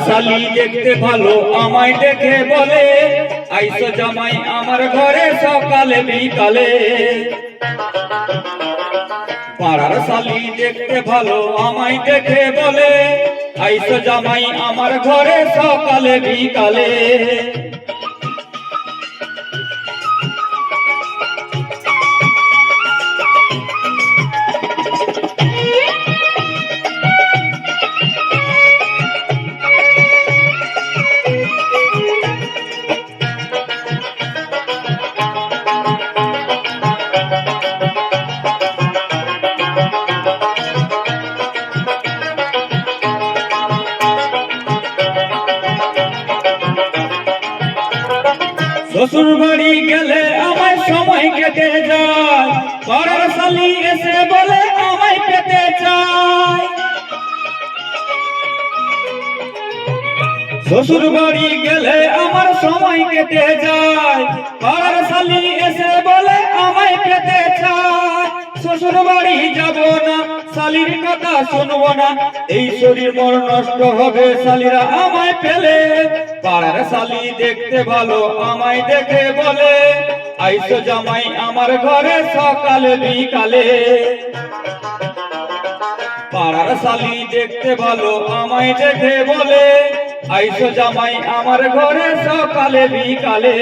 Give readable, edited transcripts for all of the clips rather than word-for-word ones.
শালি দেখতে ভালো আমায় দেখে বলে, আইসো জামাই আমার ঘরে সকালে বিকালে। পাড়ার শালি দেখতে ভালো আমায় দেখে বলে, আইসো জামাই আমার ঘরে সকালে বিকালে। শ্বশুর বাড়ি গেলে আমায় সময় কেটে যায়, পাড়ার শালি এসে বলে আমায় পেতে চায়। শ্বশুর বাড়ি গেলে আমার সময় কেটে যায়, পাড়ার শালি এসে বলে আমায় পেতে চায়। শ্বশুর বাড়ি যাব না, শালির কথা শুনবো না, এই শরীর মোর নষ্ট হবে শালিরা আমায় পেলে। পাড়ার শালি দেখতে ভালো আমায় দেখে বলে, আইসো জামাই আমার ঘরে সকালে বিকালে। পাড়ার শালি দেখতে ভালো আমায় দেখে বলে, আইসো জামাই আমার ঘরে সকালে বিকালে।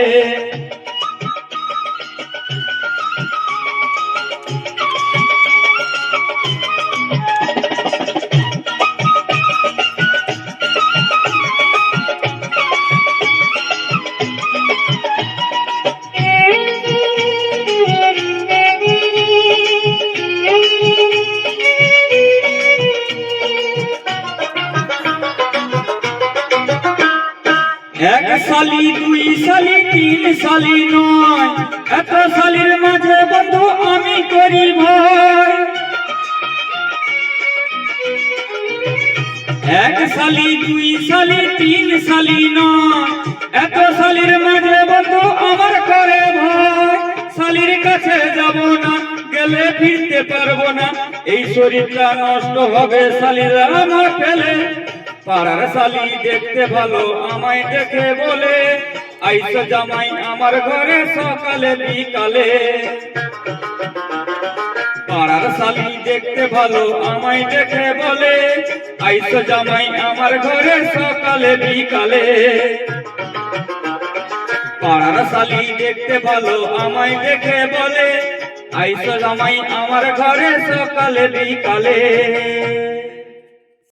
এক শালি দুই শালি তিন শালি নয়, এত শালির মাঝে বন্ধু আমি করি ভয়। এক শালি দুই শালি তিন শালি নয়, এত শালির মাঝে বন্ধু আমার করে ভয়। শালির কাছে যাব না, গেলে ফিরতে পারবো না, এই শরীরটা নষ্ট হবে শালিরা আমার ফেলে। পাড়ার শালি দেখতে ভালো আমায় দেখে বলে, আইসো জামাই আমার ঘরে সকালে বিকালে। পাড়ার শালি দেখতে ভালো আমায় দেখে বলে, আইসো জামাই আমার ঘরে সকালে বিকালে। পাড়ার শালি দেখতে ভালো আমায় দেখে বলে, আইসো জামাই আমার ঘরে সকালে বিকালে।